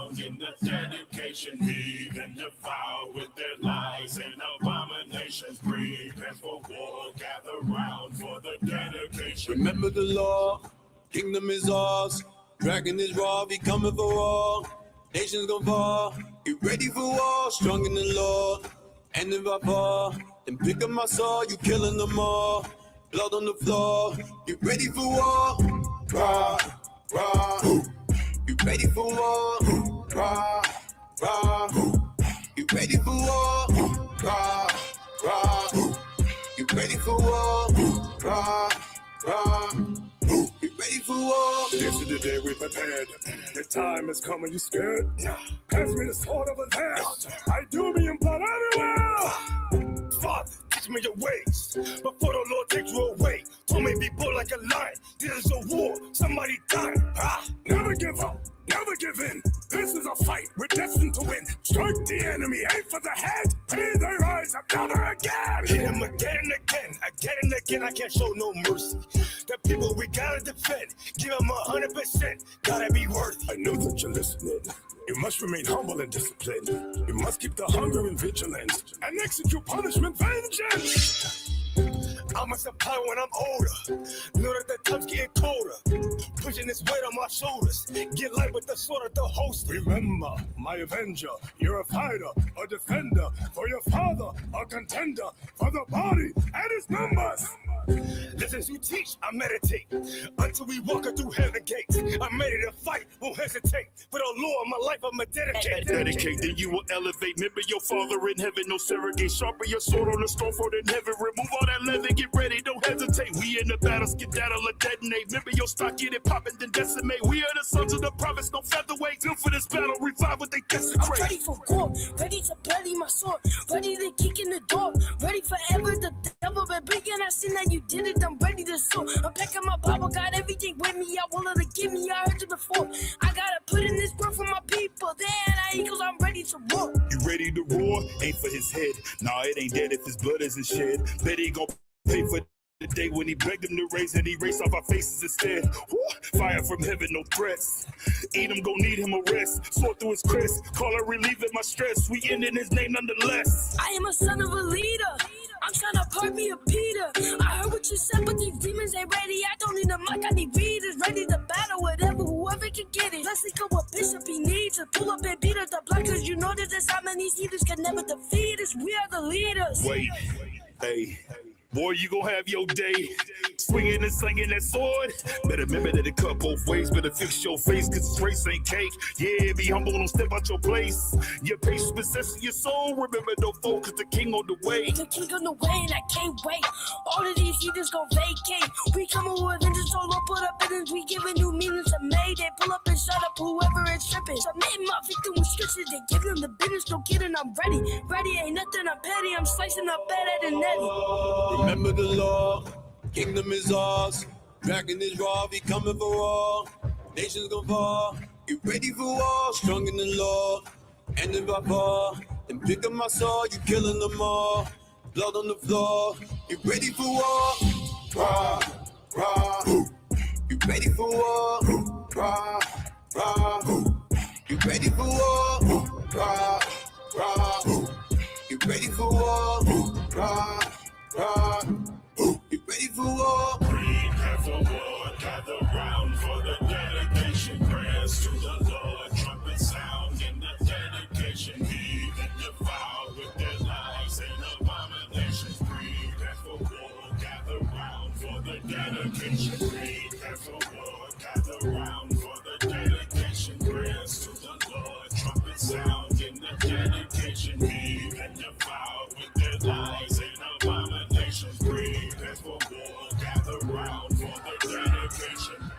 sound in the dedication. Heathen defiled with their lies and abominations. Prepare for war, gather round for the dedication. Remember the law, kingdom is ours. Dragon is raw, be coming for all. Nations gonna fall, get ready for war. Strong in the Lord, and if I fall, then pick up my sword, you killing them all. Blood on the floor, get ready for war. Rah, rah, get ready for war. Rah, rah, get ready for war. Rah, rah, get ready for war. Rah, rah, get ready for war. This is the day we prepared. The time is coming, you scared? Pass me the sword over there. I do me in blood everywhere. Father, teach me your ways before the Lord takes you away. Told me be bold like a lion. This is a war, somebody dying. Never give up, never give in. This is a fight, we're destined to win. Strike the enemy, aim for the head. May they rise up never again. Hit him again and again, I can't show no mercy. The people we gotta defend, give them 100%, gotta be worthy. I know that you're listening. You must remain humble and disciplined. You must keep the hunger and vigilance and execute punishment vengeance. I must apply when I'm older. Know that the time's getting colder. Pushing this weight on my shoulders. Get light with the sword of the host. Remember, my avenger, you're a fighter, a defender. For your father, a contender. For the body and its members. Listen as you teach, I meditate. Until we walk through heaven gates. I'm ready to fight, won't hesitate. For the Lord, my life, I'ma dedicate. Dedicate, then you will elevate. Remember your father in heaven, no surrogate. Sharpen your sword on the stone for in heaven. Remove all that leather, get ready, don't hesitate. We in the battle, skedaddle or detonate. Remember your stock, get it poppin', then decimate. We are the sons of the prophets, no featherweight. Built for this battle, revive what they desecrate. I'm ready for war, ready to bloody my sword, ready to kick in the door, ready forever. The devil been bringing, I seen that you did it, I'm ready to soar. I'm packing my Bible, got everything with me, I want her to give me, I heard it before. I gotta put in this work for my people, there eagles, I'm ready to roar. You ready to roar? Ain't for his head. Nah, it ain't dead if his blood isn't shed. Bet he gon' pay for the day when he begged him to raise and he raced off our faces instead. Woo! Fire from heaven, no threats. Edom gon' need him a rest. Sort through his crest, call her relieving my stress. We end in his name nonetheless. I am a son of a leader. I'm trying to part me a Peter. I heard what you said, but these demons ain't ready. I don't need a mic, I need readers. Ready to battle whatever, whoever can get it. Let's think of what Bishop he needs to pull up and beat us the block. Cause you know that this how many heathens can never defeat us. We are the leaders. Wait, hey. Boy, you gon' have your day. Swinging and slinging that sword. Better remember that it cut both ways. Better fix your face, cause this race ain't cake. Yeah, be humble, don't step out your place. Your patience possessing your soul. Remember, no foe, cause the king on the way. The king on the way, and I can't wait. All of these heathens gon' vacate. We coming with vengeance, so Lord put up in we giving new meanings to May. They pull up and shut up whoever is tripping. Submit my victim with scripture. They give them the business, don't get it, I'm ready. Ready ain't nothing, I'm petty. I'm slicing up better than Nettie. Remember the law, kingdom is ours. Dragon is raw, be coming for all. Nations gonna fall, get ready for war. Strong in the Lord, and if I fall, then pick up my sword, you killing them all. Blood on the floor, get ready for war. Rah, rah, get ready for war. Rah, rah, get ready for war. Rah, rah, get ready for war. Rah, rah, get ready for war. Prepare for war, gather round for the dedication. Prayers to the Lord, trumpet sound in the dedication. Heathen defiled with their lies and abominations. Prepare for war, gather round for the dedication. Prepare for war, gather round for the dedication. Prayers to the Lord, trumpet sound in the dedication. Heathen defiled with their lies and abominations. Prepare for war, gather round for the dedication.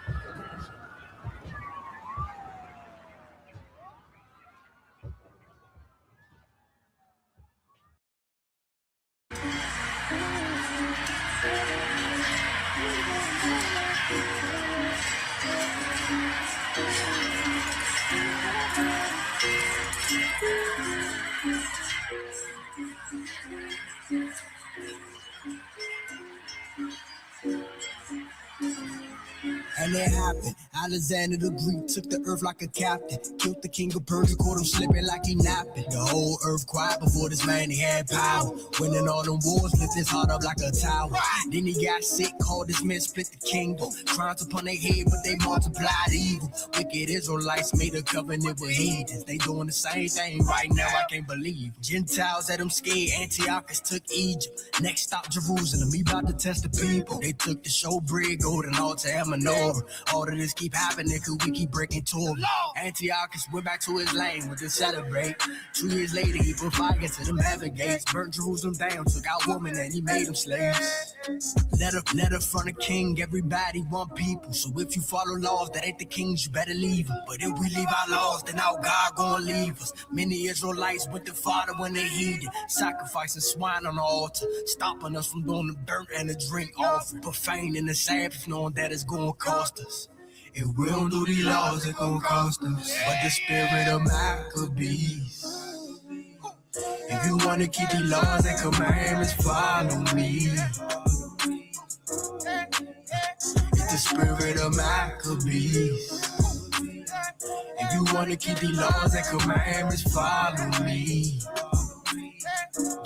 And it happened. Alexander the Greek took the earth like a captain. Killed the king of Persia, caught him slipping like he napping. The whole earth quiet before this man, he had power. Winning all them wars, lift his heart up like a tower. Then he got sick, called his men, split the kingdom. Crowns upon their head, but they multiplied evil. Wicked Israelites made a covenant with heathens. They doing the same thing right now, I can't believe. Gentiles had them scared, Antiochus took Egypt. Next stop Jerusalem, he about to test the people. They took the showbread, golden altar, and menorah. All of this keep happening cause we keep breaking Torah. Antiochus went back to his lane with to celebrate. 2 years later he put fire to them heaven gates. Burnt Jerusalem down, took out women and he made them slaves. Letter from the king, everybody want people. So if you follow laws that ain't the king's, you better leave them. But if we leave our laws, then our God gonna leave us. Many Israelites went to Father when they heeded, sacrificing swine on the altar, stopping us from doing the burnt and the drink offering, profaning the Sabbath, knowing that it's gonna cost us. If we don't do these laws, it's gonna cost us. But the spirit of Maccabees, if you wanna keep these laws and commandments, follow me. It's the spirit of Maccabees. If you wanna keep these laws and commandments, follow me.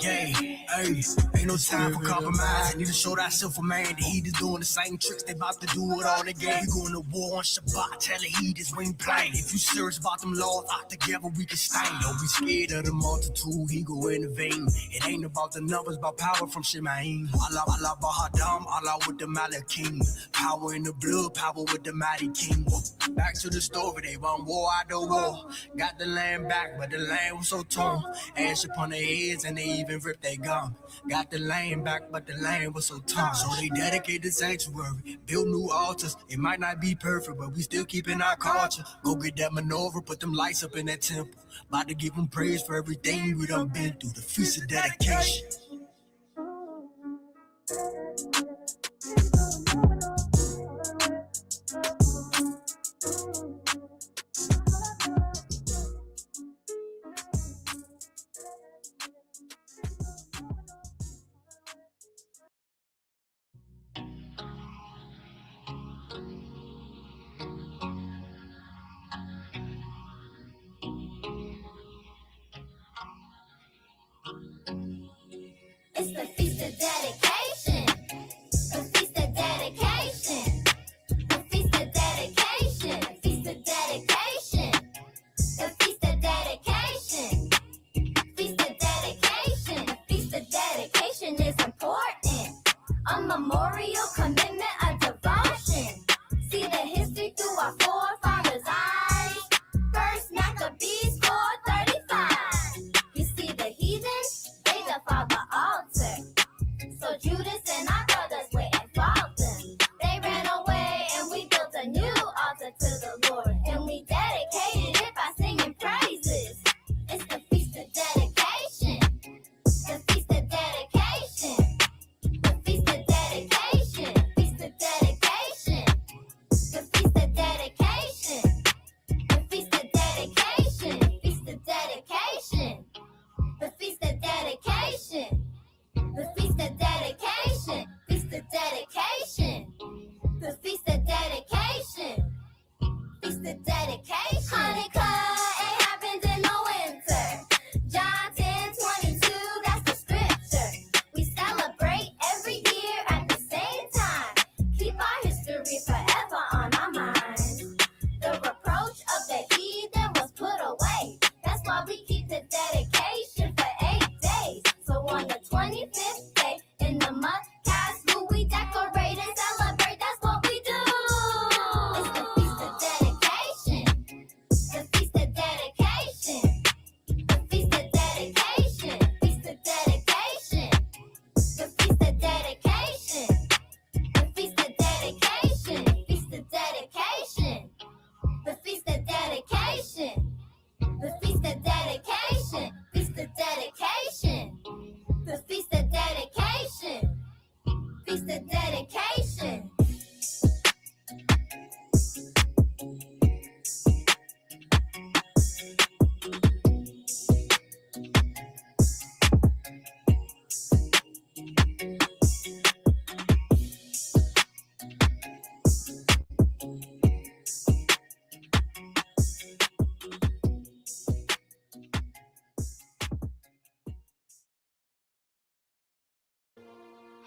Yeah, hey, ain't no time for compromise. Need to show thyself a man. The heathens doing the same tricks, they about to do it all again. We going to war on Shabbat, tell the heathens we ain't playing. If you serious about them laws, out together we can stand. Don't be scared of the multitude, he go intervene. It ain't about the numbers, about power from Shemaim. Allah Bahadam, Allah with the Malakim. Power in the blood, power with the mighty king. Back to the story, they want war after war. Got the land back, but the land was so torn. Ash upon their heads and they even ripped their gum. Got the land back, but the land was so torn. So they dedicated the sanctuary, built new altars. It might not be perfect, but we still keeping our culture. Go get that menorah, put them lights up in that temple. About to give them praise for everything we done been through. The feast of dedication. It's the feast of dedication. The feast of dedication. The feast of dedication. The feast of dedication. The feast of dedication. Feast of dedication. The feast of dedication is important. A memorial commitment, a devotion. See the history through our forefathers' eyes. First Maccabees 4:35. You see the heathen, they defile the altar. So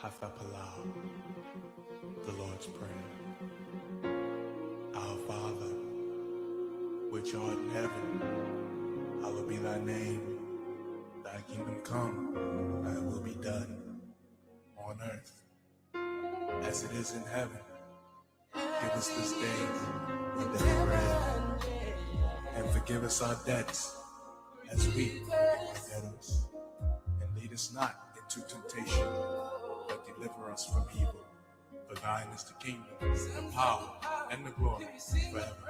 Hafapalau, the Lord's Prayer. Our Father, which art in heaven, hallowed be thy name. Thy kingdom come, thy will be done on earth as it is in heaven. Give us this day our daily bread, and forgive us our debts as we forgive debtors. And lead us not into temptation, but deliver us from evil. For thine is the kingdom, the power, and the glory forever.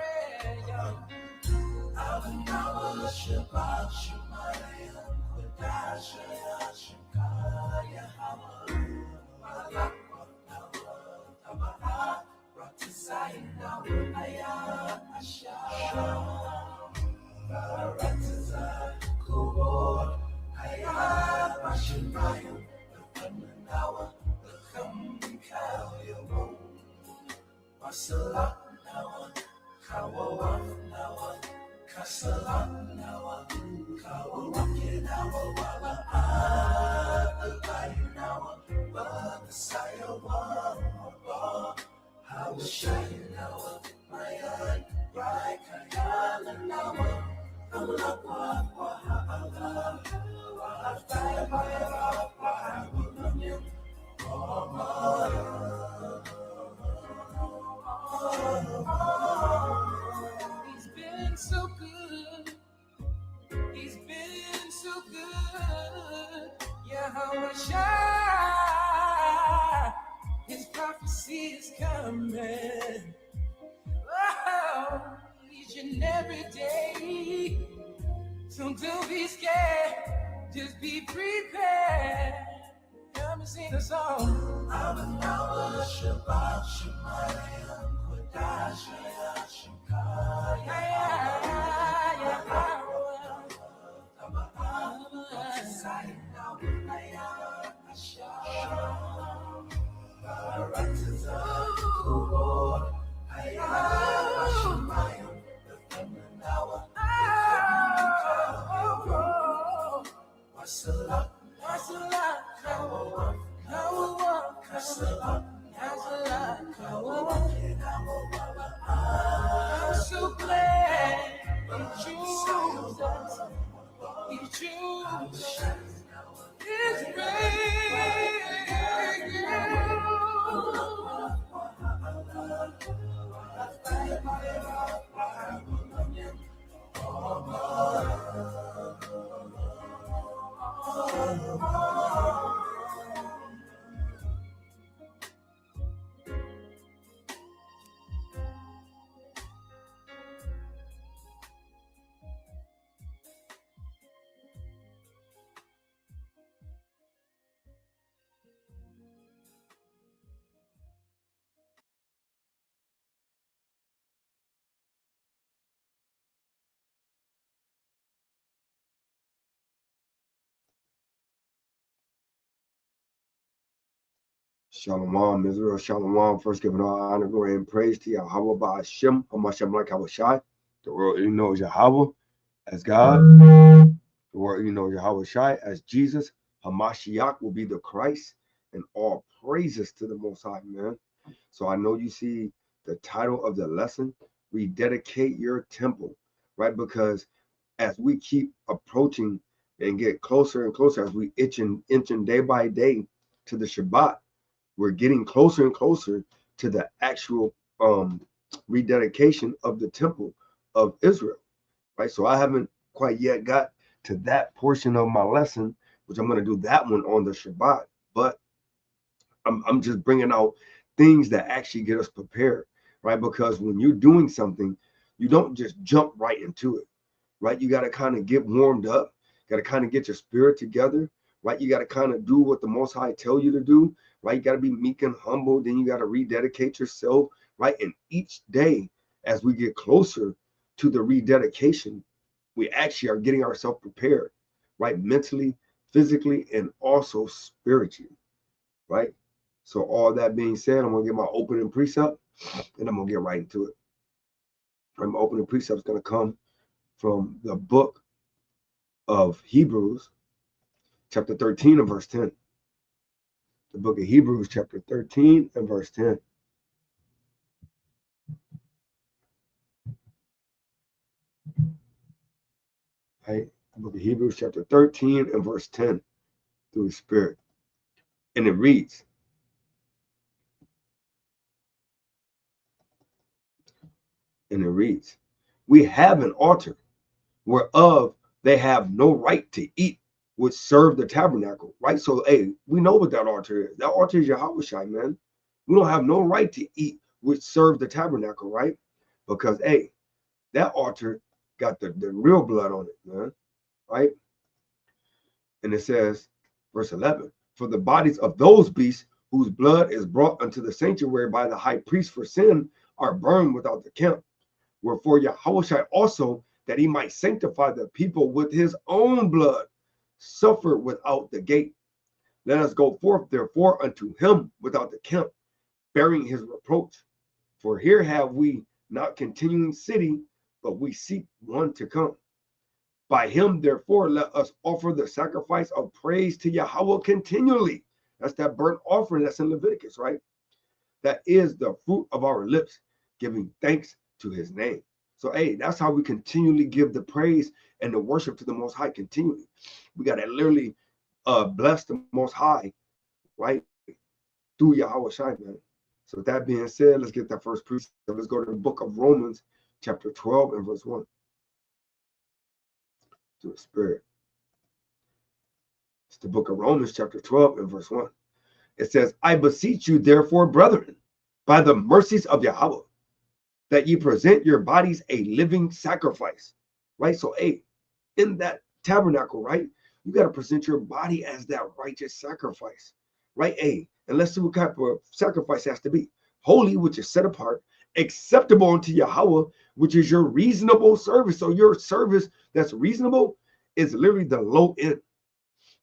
He's been so good. He's been so good. Yahweh Shai. His prophecy is coming. Oh, each and every day. So don't be scared. Just be prepared. Come and sing a song. I'm an hour Shabbat Shemayim Kodash I'm so glad you choose us. You choose His Shalom, Israel, Shalom. First, giving all honor, glory, and praise to Yahweh Ba'ashem, Hamashem like Hawashai. The world you know is Yahweh as God. The world you know is Yahweh Shai as Jesus. Hamashiach will be the Christ, and all praises to the Most High, man. So I know you see the title of the lesson, Rededicate Your Temple, right? Because as we keep approaching and get closer and closer, as we inching day by day to the Shabbat, we're getting closer and closer to the actual rededication of the temple of Israel, right? So I haven't quite yet got to that portion of my lesson, which I'm going to do that one on the Shabbat, but I'm just bringing out things that actually get us prepared, right? Because when you're doing something, you don't just jump right into it, right? You got to kind of get warmed up, got to kind of get your spirit together, right? You got to kind of do what the Most High tell you to do, right? You got to be meek and humble. Then you got to rededicate yourself, right? And each day, as we get closer to the rededication, we actually are getting ourselves prepared, right? Mentally, physically, and also spiritually, right? So all that being said, I'm going to get my opening precept, and I'm going to get right into it. And my opening precept is going to come from the book of Hebrews, chapter 13 and verse 10. The book of Hebrews, chapter 13 and verse 10. Right? The book of Hebrews, chapter 13 and verse 10 through the Spirit. And it reads, we have an altar whereof they have no right to eat, which serve the tabernacle, right? So, hey, we know what that altar is. That altar is Yahushua, man. We don't have no right to eat, which serve the tabernacle, right? Because, hey, that altar got the real blood on it, man, right? And it says, verse 11, for the bodies of those beasts whose blood is brought unto the sanctuary by the high priest for sin are burned without the camp. Wherefore Yahushua also, that he might sanctify the people with his own blood, suffered without the gate. Let us go forth therefore unto him without the camp, bearing his reproach. For here have we not continuing city, but we seek one to come. By him therefore let us offer the sacrifice of praise to Yahweh continually. That's that burnt offering that's in Leviticus, right? That is the fruit of our lips, giving thanks to his name. So, hey, that's how we continually give the praise and the worship to the Most High continually. We got to literally bless the Most High, right? Through Yahweh Shai, man. So with that being said, let's get that first precept. Let's go to the book of Romans, chapter 12 and verse 1. To the Spirit. It's the book of Romans, chapter 12 and verse 1. It says, I beseech you, therefore, brethren, by the mercies of Yahweh, that ye present your bodies a living sacrifice, right? So, hey, in that tabernacle, right, you got to present your body as that righteous sacrifice, right? Hey, and let's see what kind of sacrifice has to be. Holy, which is set apart, acceptable unto Yahweh, which is your reasonable service. So your service that's reasonable is literally the low end.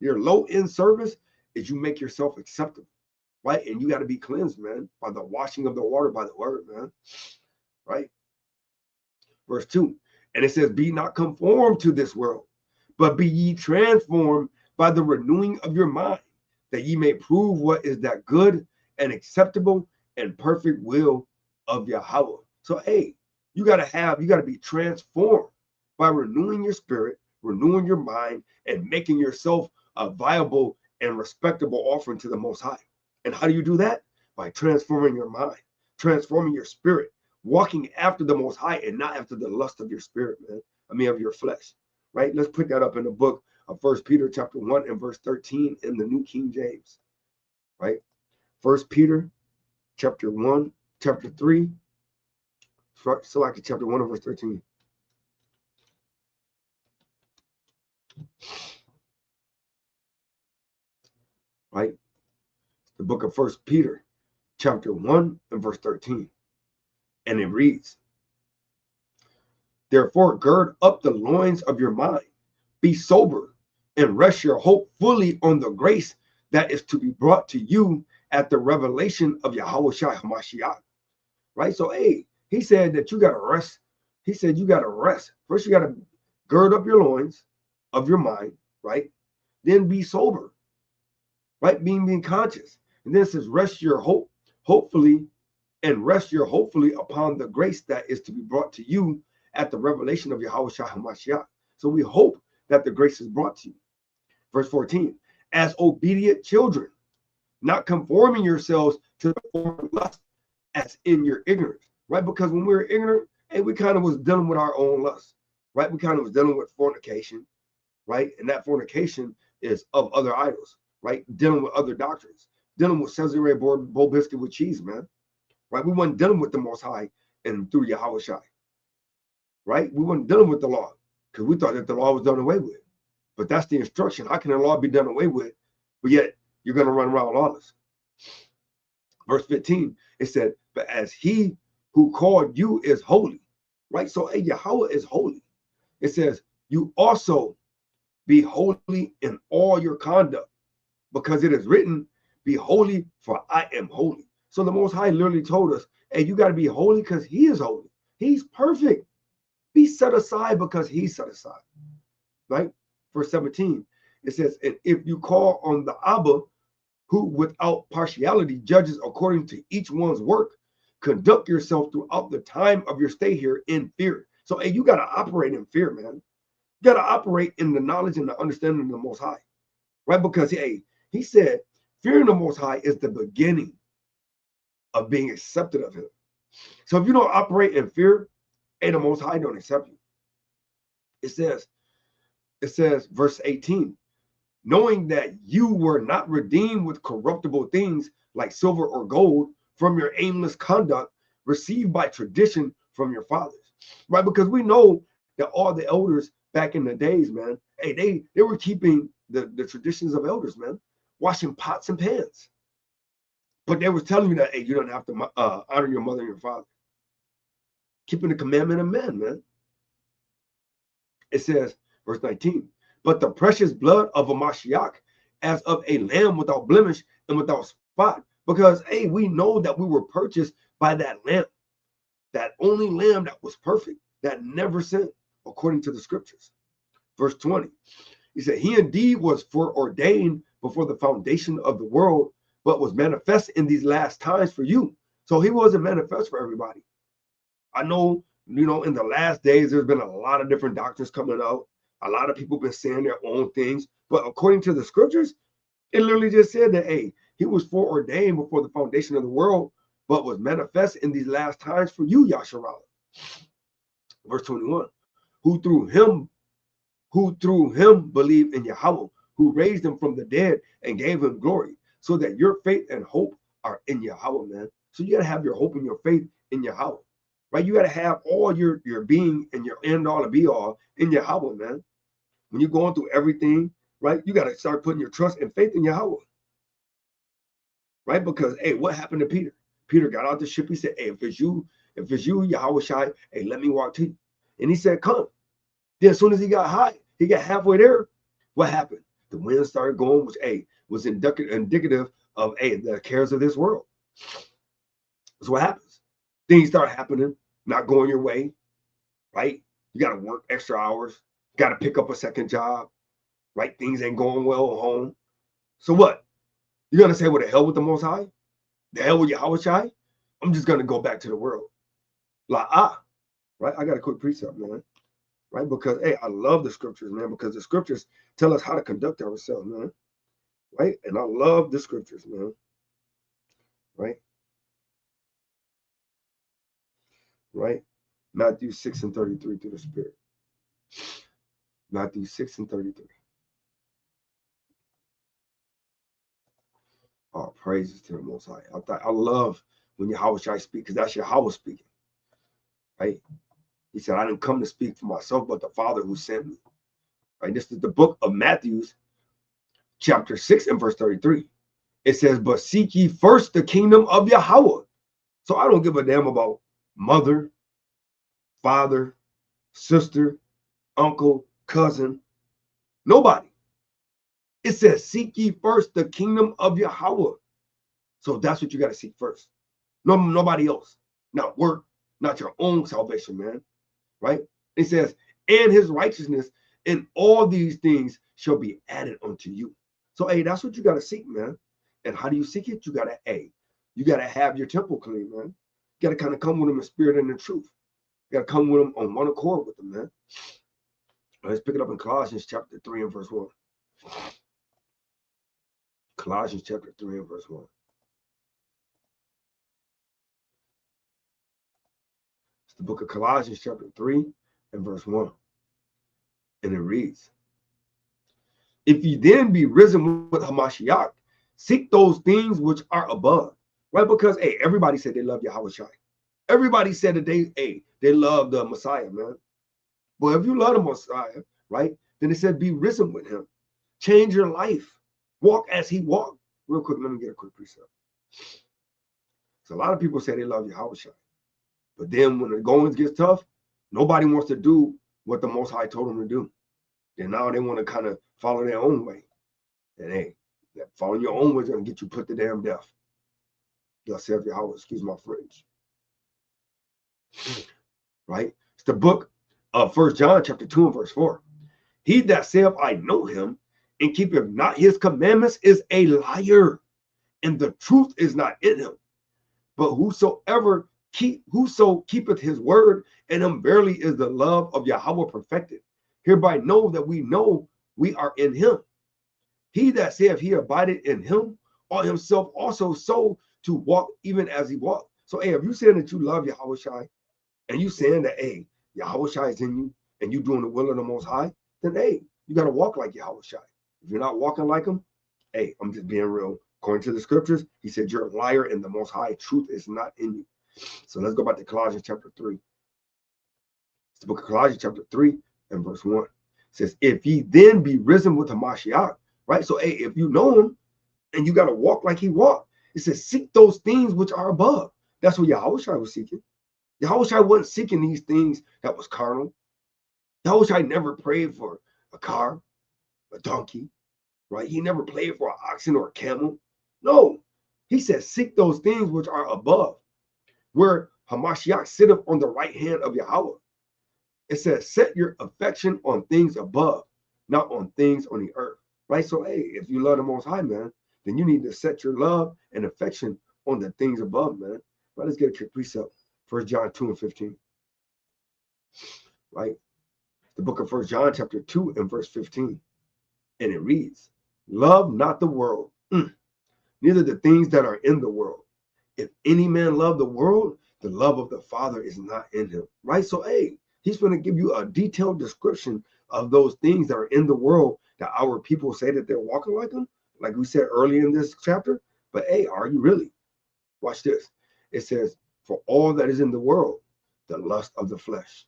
Your low end service is you make yourself acceptable, right? And you got to be cleansed, man, by the washing of the water, by the word, man. Right? Verse 2, and it says, be not conformed to this world, but be ye transformed by the renewing of your mind, that ye may prove what is that good and acceptable and perfect will of Yahweh. So, hey, you got to be transformed by renewing your spirit, renewing your mind, and making yourself a viable and respectable offering to the Most High. And how do you do that? By transforming your mind, transforming your spirit, walking after the Most High and not after the lust of your spirit, man. I mean, of your flesh, right? Let's put that up in the book of 1 Peter chapter 1 and verse 13 in the New King James, right? 1 Peter chapter 1, chapter 3, select chapter 1 and verse 13. Right? The book of 1 Peter chapter 1 and verse 13. And it reads, therefore, gird up the loins of your mind, be sober, and rest your hope fully on the grace that is to be brought to you at the revelation of Yahushua HaMashiach. Right? So, hey, he said that you got to rest. He said you got to rest. First, you got to gird up your loins of your mind, right? Then be sober, right? Being conscious. And then it says, rest your hope, hopefully, and rest your hopefully upon the grace that is to be brought to you at the revelation of Yahushua HaMashiach. So we hope that the grace is brought to you. Verse 14, as obedient children, not conforming yourselves to the form of lust as in your ignorance, right? Because when we were ignorant, hey, we kind of was dealing with our own lust, right? We kind of was dealing with fornication, right? And that fornication is of other idols, right? Dealing with other doctrines, dealing with Caesarea bowl biscuit with cheese, man. Right? We weren't dealing with the Most High and through Yahushua, right? We weren't dealing with the law because we thought that the law was done away with. But that's the instruction. How can the law be done away with, but yet you're going to run around lawless? Verse 15, it said, but as he who called you is holy, right? So, hey, Yahweh is holy. It says, you also be holy in all your conduct, because it is written, be holy, for I am holy. So the Most High literally told us, hey, you got to be holy because he is holy. He's perfect. Be set aside because he's set aside, right? Verse 17, it says, and if you call on the Abba, who without partiality judges according to each one's work. Conduct yourself throughout the time of your stay here in fear. So, hey, you got to operate in fear, man. You got to operate in the knowledge and the understanding of the Most High, right? Because, hey, he said, fearing the Most High is the beginning of being accepted of him. So if you don't operate in fear, hey, the Most High don't accept you. It says, verse 18, knowing that you were not redeemed with corruptible things like silver or gold from your aimless conduct received by tradition from your fathers, right? Because we know that all the elders back in the days, man, hey, they were keeping the traditions of elders, man, washing pots and pans. But they was telling you that, hey, you don't have to honor your mother and your father. Keeping the commandment of men, man. It says, verse 19, but the precious blood of a Mashiach as of a lamb without blemish and without spot. Because, hey, we know that we were purchased by that lamb, that only lamb that was perfect, that never sinned, according to the scriptures. Verse 20, he said, he indeed was foreordained before the foundation of the world, but was manifest in these last times for you. So he wasn't manifest for everybody. I know, you know, in the last days, there's been a lot of different doctrines coming out. A lot of people been saying their own things. But according to the scriptures, it literally just said that, hey, he was foreordained before the foundation of the world, but was manifest in these last times for you, Yasharallah. Verse 21, who through him believed in Yahweh, who raised him from the dead and gave him glory, so that your faith and hope are in Yahweh, man. So you got to have your hope and your faith in Yahweh, right? You got to have all your being and your end all to be all in Yahweh, man. When you're going through everything, right, you got to start putting your trust and faith in Yahweh, right? Because, hey, what happened to Peter? Peter got out the ship. He said, hey, if it's you, Yahweh Shai, hey, let me walk to you. And he said, come. Then as soon as he got high, he got halfway there. What happened? The wind started going, which, hey, was indicative of, hey, the cares of this world. That's what happens. Things start happening, not going your way, right? You got to work extra hours. Got to pick up a second job, right? Things ain't going well at home. So what? You're going to say, well, the hell with the Most High? The hell with Yahweh Shai? I'm just going to go back to the world. Right? I got a quick precept, man. Right? Because, hey, I love the scriptures, man, because the scriptures tell us how to conduct ourselves, man. Right? And I love the scriptures, man. Right? Right? Matthew 6:33 through the Spirit. Matthew 6:33. Oh, praises to the Most High. I love when Yahweh Shai speak, because that's Yahweh speaking. Right? He said, I didn't come to speak for myself, but the Father who sent me. Right? This is the book of Matthew, chapter 6 and verse 33. It says, but seek ye first the kingdom of Yahweh. So I don't give a damn about mother, father, sister, uncle, cousin, nobody. It says, seek ye first the kingdom of Yahweh. So that's what you got to seek first. No, nobody else. Not work, not your own salvation, man. Right? It says, and his righteousness, and all these things shall be added unto you. So, hey, that's what you got to seek, man. And how do you seek it? You got to have your temple clean, man. You got to kind of come with him in spirit and in truth. You got to come with him on one accord with him, man. Let's pick it up in Colossians chapter 3 and verse 1. Colossians chapter 3 and verse 1. It's the book of Colossians chapter 3 and verse 1. And it reads, if you then be risen with Hamashiach, seek those things which are above. Right? Because, hey, everybody said they love Yahweh Shai. Everybody said that they love the Messiah, man. But if you love the Messiah, right, then it said be risen with him. Change your life. Walk as he walked. Real quick, let me get a quick precept. So a lot of people say they love Yahweh Shai. But then when the goings gets tough, nobody wants to do what the Most High told them to do. And now they want to kind of follow their own way. And hey, following your own way is going to get you put to damn death. Yourself, Yahweh, excuse my French. Right? It's the book of 1 John chapter 2 and verse 4. He that saith, I know him, and keepeth not his commandments is a liar. and the truth is not in him. But whoso keepeth his word, in him verily is the love of Yahweh perfected. Hereby know that we know we are in him. He that saith he abideth in him, or himself also so to walk even as he walked. So, hey, if you saying that you love Yahweh Shai, and you saying that, hey, Yahweh Shai is in you, and you doing the will of the Most High, then, hey, you got to walk like Yahweh Shai. If you're not walking like him, hey, I'm just being real. According to the scriptures, he said, you're a liar and the Most High truth is not in you. So let's go back to Colossians chapter 3. It's the book of Colossians chapter 3 and verse 1. It says, if ye then be risen with Hamashiach, right? So, hey, if you know him and you got to walk like he walked, it says, seek those things which are above. That's what Yahweh Shai was seeking. Yahweh Shai wasn't seeking these things that was carnal. Yahweh Shai never prayed for a car, a donkey, right? He never prayed for an oxen or a camel. No, he says, seek those things which are above, where Hamashiach sitteth on the right hand of Yahweh. It says, set your affection on things above, not on things on the earth, right? So, hey, if you love the Most High, man, then you need to set your love and affection on the things above, man. Right, let's get a quick precept. 1 John 2 and 15, right? The book of 1 John chapter 2 and verse 15. And it reads, love not the world, neither the things that are in the world. If any man love the world, the love of the Father is not in him, right? So, hey, he's going to give you a detailed description of those things that are in the world that our people say that they're walking like them, like we said earlier in this chapter. But, hey, are you really? Watch this. It says, for all that is in the world, the lust of the flesh,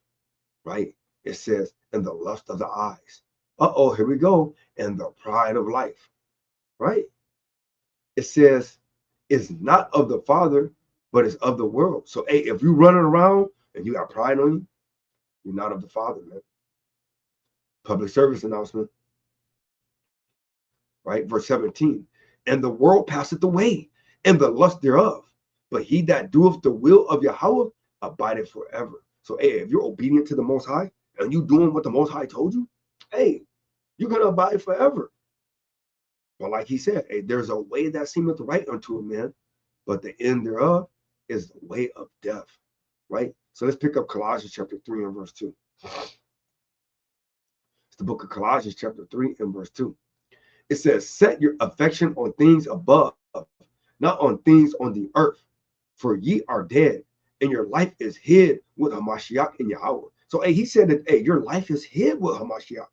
right? It says, and the lust of the eyes. Uh-oh, here we go. And the pride of life, right? It says, it's not of the Father, but it's of the world. So, hey, if you're running around and you got pride on you, you're not of the Father, man. Public service announcement, right? Verse 17, and the world passeth away, and the lust thereof. But he that doeth the will of Yahweh abideth forever. So, hey, if you're obedient to the Most High and you doing what the Most High told you, hey, you're going to abide forever. But like he said, hey, there's a way that seemeth right unto a man, but the end thereof is the way of death, right? So let's pick up Colossians chapter 3 and verse 2. It's the book of Colossians chapter 3 and verse 2. It says, set your affection on things above, not on things on the earth. For ye are dead, and your life is hid with Hamashiach in Yahweh. So, hey, he said that, hey, your life is hid with Hamashiach.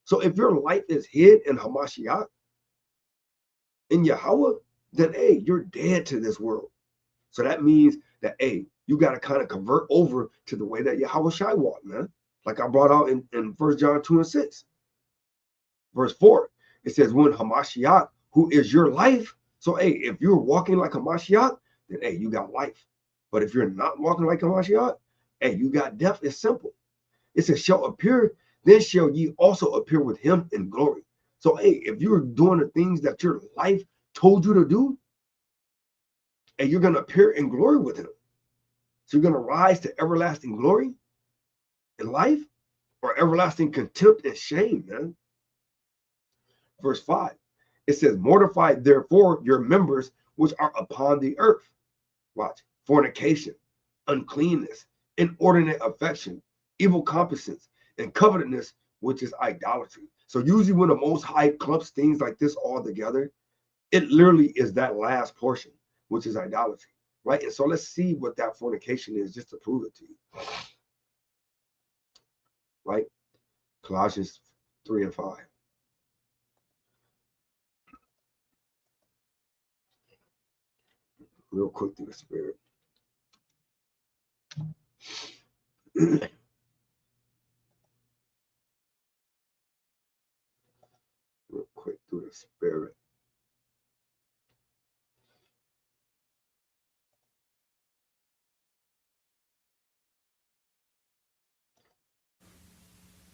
So if your life is hid in Hamashiach, in Yahweh, then, hey, you're dead to this world. So that means that, hey, you got to kind of convert over to the way that Yahweh Shai walked, man. Like I brought out in 1 John 2 and 6. Verse 4, it says, when Hamashiach, who is your life. So, hey, if you're walking like Hamashiach, then, hey, you got life. But if you're not walking like Hamashiach, hey, you got death. It's simple. It says, shall appear, then shall ye also appear with him in glory. So, hey, if you're doing the things that your life told you to do, and you're going to appear in glory with him. So you're going to rise to everlasting glory in life, or everlasting contempt and shame, man. Verse 5, it says, mortify therefore your members which are upon the earth. Watch, fornication, uncleanness, inordinate affection, evil concupiscence, and covetousness, which is idolatry. So usually when the Most High clumps things like this all together, it literally is that last portion, which is idolatry, right? And so let's see what that fornication is, just to prove it to you, right? Colossians 3 and 5. Real quick through the spirit. Real quick through the spirit.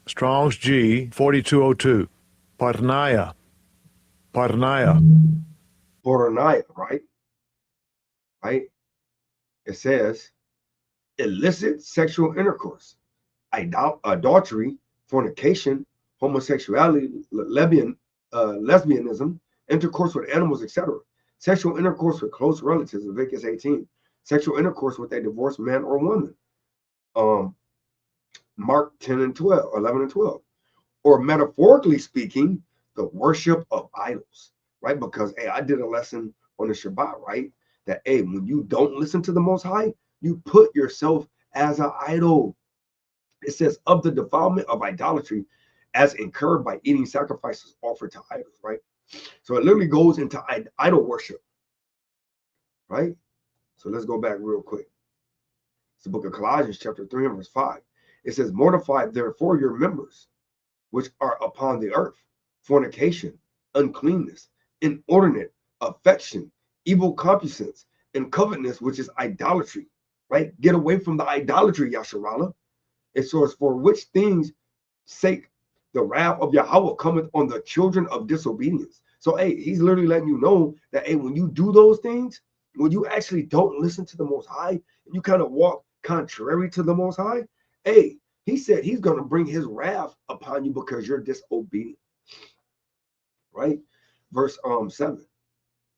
Strong's G 4202. Parnaya. Parnaya. Pornaya, right? Right? It says illicit sexual intercourse, adultery, fornication, homosexuality, lesbianism, intercourse with animals, etc. Sexual intercourse with close relatives, Leviticus 18. Sexual intercourse with a divorced man or woman, Mark 10 and 12, 11 and 12. Or metaphorically speaking, the worship of idols, right? Because, hey, I did a lesson on the Shabbat, right? That, hey, when you don't listen to the Most High, you put yourself as an idol. It says, of the defilement of idolatry as incurred by eating sacrifices offered to idols, right? So it literally goes into idol worship, right? So let's go back real quick. It's the book of Colossians, chapter 3 and verse 5. It says, mortify therefore your members, which are upon the earth, fornication, uncleanness, inordinate affection, evil concupiscence, and covetousness, which is idolatry, right? Get away from the idolatry, Yasharala. And so it's for which things sake the wrath of Yahweh cometh on the children of disobedience. So, hey, he's literally letting you know that, hey, when you do those things, when you actually don't listen to the Most High, and you kind of walk contrary to the Most High, hey, he said he's going to bring his wrath upon you because you're disobedient, right? Verse 7,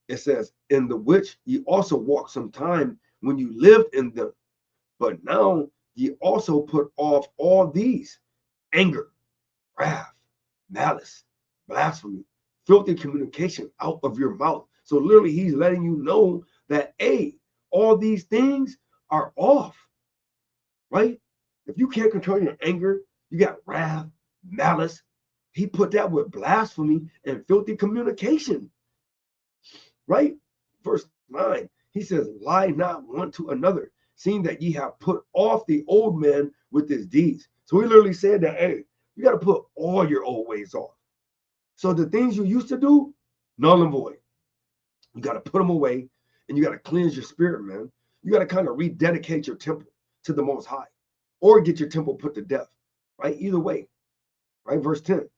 it says, in the which ye also walked some time when you lived in them, but now ye also put off all these: anger, wrath, malice, blasphemy, filthy communication out of your mouth. So literally he's letting you know that, hey, all these things are off, right? If you can't control your anger, you got wrath, malice. He put that with blasphemy and filthy communication, right? Verse 9, he says, lie not one to another, seeing that ye have put off the old man with his deeds. So he literally said that, hey, you got to put all your old ways off. So the things you used to do, null and void. You got to put them away, and you got to cleanse your spirit, man. You got to kind of rededicate your temple to the Most High, or get your temple put to death, right? Either way, right? Verse 10,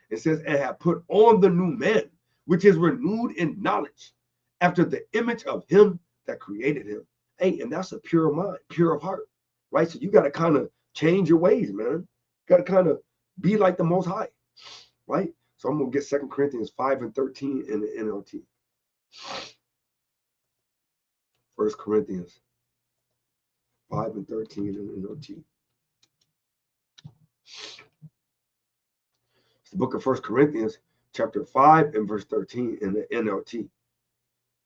it says, and have put on the new man, which is renewed in knowledge, after the image of him that created him. Hey, and that's a pure mind, pure of heart, right? So you got to kind of change your ways, man. Got to kind of be like the Most High, right? So I'm going to get 2 Corinthians 5 and 13 in the NLT. 1 Corinthians 5 and 13 in the NLT. It's the book of 1 Corinthians, chapter 5 and verse 13 in the NLT.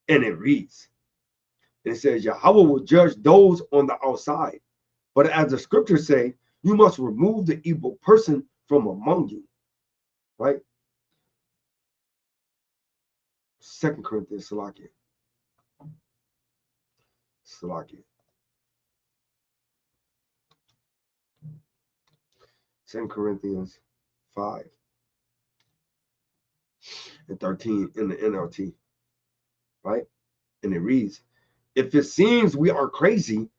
And it reads, it says, Yahweh will judge those on the outside, but as the scriptures say, you must remove the evil person from among you, right? 2 Corinthians, Salakia. 2 Corinthians 5 and 13 in the NLT, right? And it reads, if it seems we are crazy,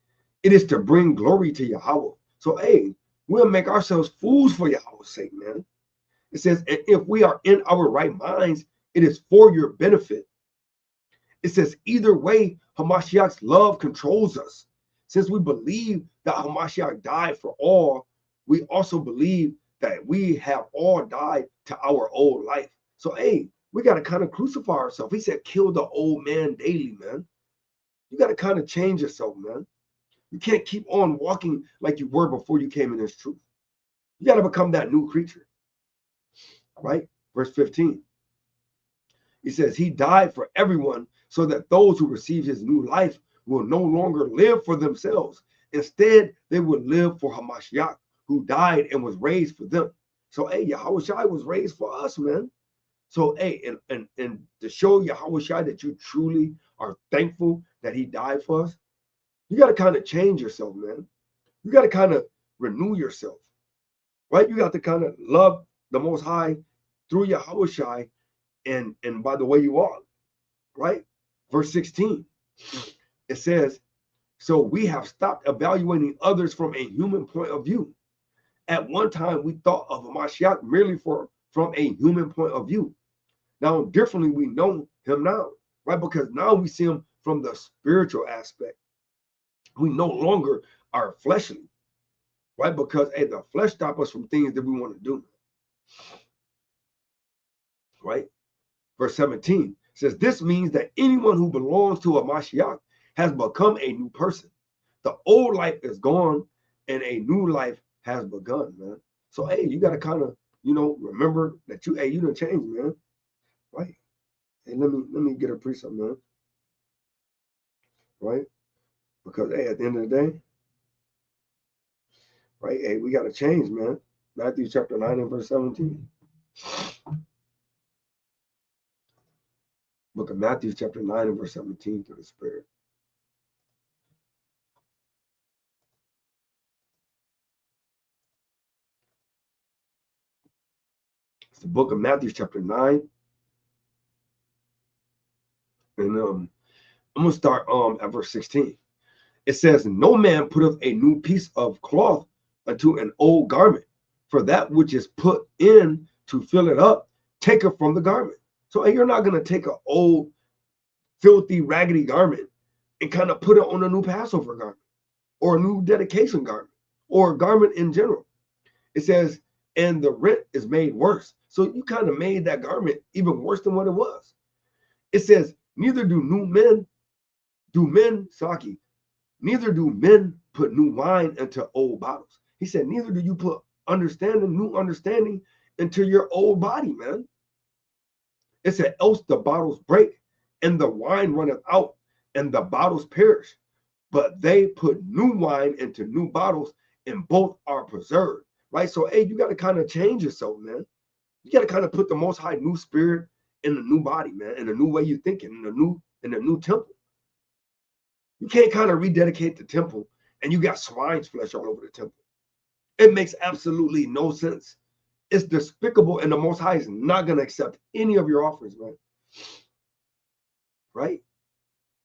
it is to bring glory to Yahweh. So, hey, we'll make ourselves fools for Yahweh's sake, man. It says, and if we are in our right minds, it is for your benefit. It says, either way, Hamashiach's love controls us. Since we believe that Hamashiach died for all, we also believe that we have all died to our old life. So, hey, we got to kind of crucify ourselves. He said, kill the old man daily, man. You got to kind of change yourself, man. You can't keep on walking like you were before you came in this truth. You got to become that new creature, right? Verse 15. He says, he died for everyone so that those who receive his new life will no longer live for themselves. Instead, they will live for Hamashiach, who died and was raised for them. So, hey, Yahushua was raised for us, man. So, hey, and to show Yahushua that you truly are thankful that he died for us, you got to kind of change yourself, man. You got to kind of renew yourself, right? You got to kind of love the Most High through Yahushua and by the way you are, right? Verse 16, it says, so we have stopped evaluating others from a human point of view. At one time, we thought of Hamashiach merely from a human point of view. Now, differently, we know him now, right? Because now we see him from the spiritual aspect. We no longer are fleshly, right? Because, hey, the flesh stops us from things that we want to do, right? Verse 17, It says this means that anyone who belongs to a Mashiach has become a new person. The old life is gone and a new life has begun, man. So hey, you gotta kind of, remember that you done changed, man. Right? Hey, let me get a precept, man. Right? Because hey, at the end of the day, right? Hey, we gotta change, man. Matthew chapter 9 and verse 17. Book of Matthew chapter 9 and verse 17 through the Spirit. It's the book of Matthew chapter 9. And I'm gonna start at verse 16. It says, no man putteth a new piece of cloth unto an old garment, for that which is put in to fill it up taketh from the garment. So hey, you're not gonna take an old, filthy, raggedy garment and kind of put it on a new Passover garment or a new dedication garment or a garment in general. It says, and the rent is made worse. So you kind of made that garment even worse than what it was. It says, neither do men put new wine into old bottles. He said, neither do you put new understanding into your old body, man. It said, else the bottles break and the wine runneth out and the bottles perish. But they put new wine into new bottles and both are preserved. Right? So, hey, you got to kind of change yourself, man. You got to kind of put the Most High new spirit in the new body, man, in a new way you're thinking, in a new temple. You can't kind of rededicate the temple and you got swine's flesh all over the temple. It makes absolutely no sense. It's despicable, and the Most High is not going to accept any of your offerings, man. Right?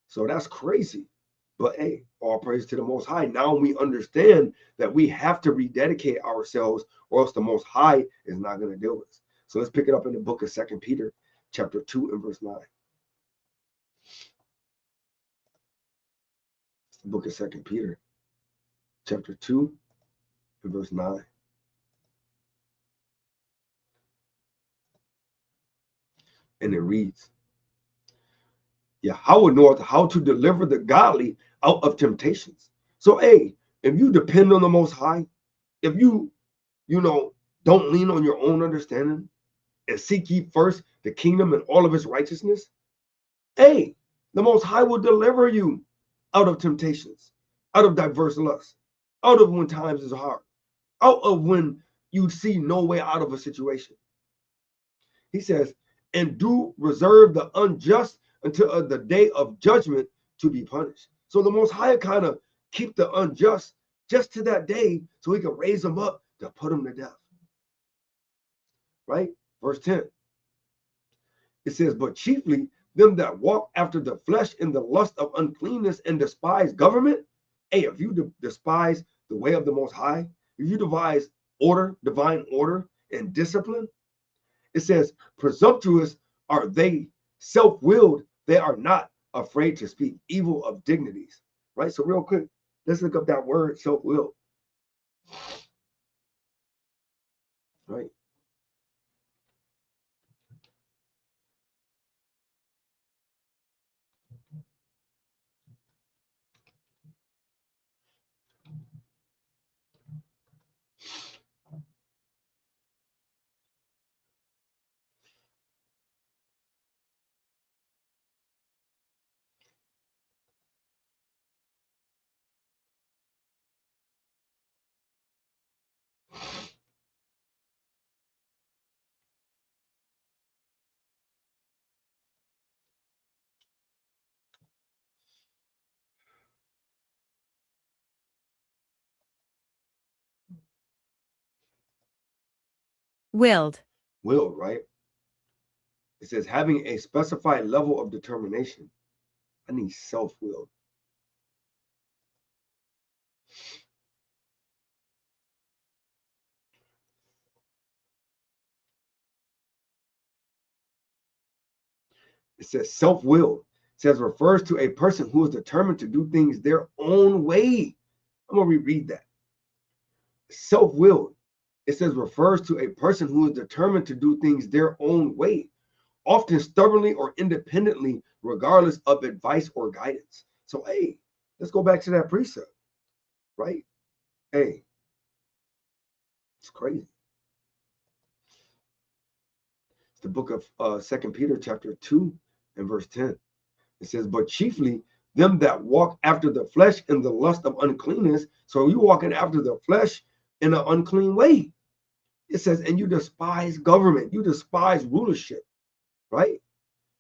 So that's crazy. But hey, all praise to the Most High. Now we understand that we have to rededicate ourselves, or else the Most High is not going to deal with us. So let's pick it up in the book of 2 Peter, chapter 2 and verse 9. It's the book of 2 Peter, chapter 2 and verse 9. And it reads, Yahweh knoweth how to deliver the godly out of temptations. So, hey, if you depend on the Most High, if you don't lean on your own understanding and seek ye first the kingdom and all of its righteousness, hey, the Most High will deliver you out of temptations, out of diverse lusts, out of when times is hard, out of when you see no way out of a situation. He says, and do reserve the unjust until the day of judgment to be punished. So the Most High kind of keep the unjust just to that day so he can raise them up to put them to death. Right? Verse 10. It says, but chiefly them that walk after the flesh in the lust of uncleanness and despise government. Hey, if you despise the way of the Most High, if you devise divine order and discipline, it says, presumptuous are they, self-willed, they are not afraid to speak evil of dignities. Right? So real quick, let's look up that word, self-willed. Right? Willed. Willed, right? It says having a specified level of determination. I need self-willed. It says self-willed. It says refers to a person who is determined to do things their own way. I'm going to reread that. Self-willed. It says refers to a person who is determined to do things their own way, often stubbornly or independently, regardless of advice or guidance. So, hey, let's go back to that precept, right? Hey, it's crazy. It's the book of 2 Peter chapter 2 and verse 10. It says, but chiefly them that walk after the flesh in the lust of uncleanness. So you walking after the flesh in an unclean way. It says, and you despise government, you despise rulership, right?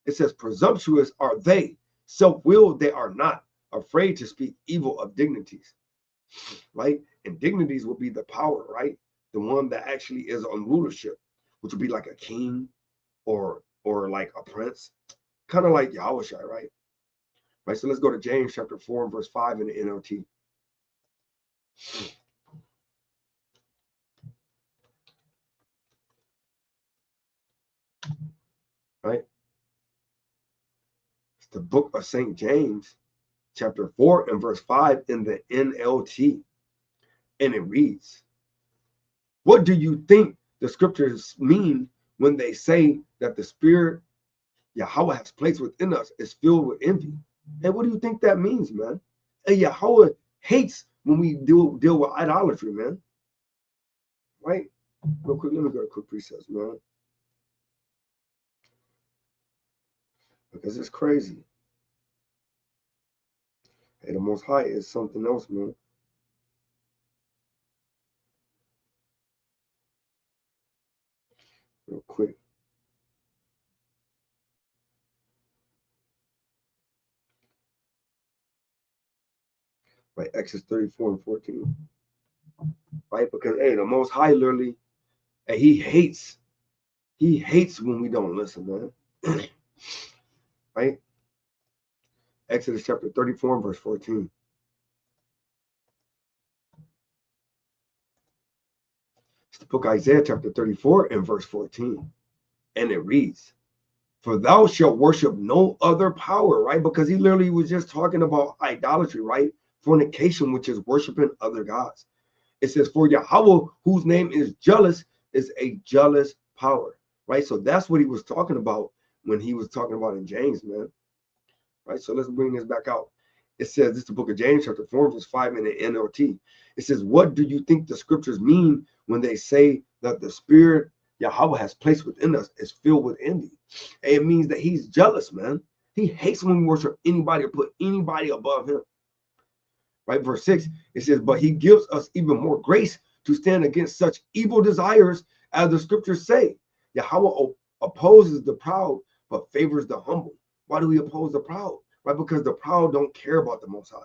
It says, presumptuous are they, self-willed they are not, afraid to speak evil of dignities, right? And dignities will be the power, right? The one that actually is on rulership, which would be like a king or like a prince, kind of like Yahushua, right? Right. So let's go to James chapter 4 and verse 5 in the NLT. Right. It's the book of St. James, chapter 4 and verse 5 in the NLT. And it reads, what do you think the scriptures mean when they say that the spirit Yahweh has placed within us is filled with envy? And what do you think that means, man? And Yahweh hates when we deal with idolatry, man. Right? Real quick, let me go to quick precepts, man. Because it's crazy. Hey, the Most High is something else, man. Real quick. Right, Exodus 34 and 14. Right, because hey, the Most High literally, and he hates when we don't listen, man. Right? Exodus chapter 34 and verse 14. It's the book of Isaiah chapter 34 and verse 14. And it reads, for thou shalt worship no other power, right? Because he literally was just talking about idolatry, right? Fornication, which is worshiping other gods. It says, for Yahweh, whose name is jealous, is a jealous power, right? So that's what he was talking about when he was talking about in James, man. Right? So let's bring this back out. It says, this is the book of James, chapter 4, verse 5 in the NLT. It says, what do you think the scriptures mean when they say that the spirit Yahweh has placed within us is filled with envy? And it means that he's jealous, man. He hates when we worship anybody or put anybody above him. Right, verse 6, it says, but he gives us even more grace to stand against such evil desires, as the scriptures say. Yahweh opposes the proud, but favors the humble. Why do we oppose the proud? Right, because the proud don't care about the Most High.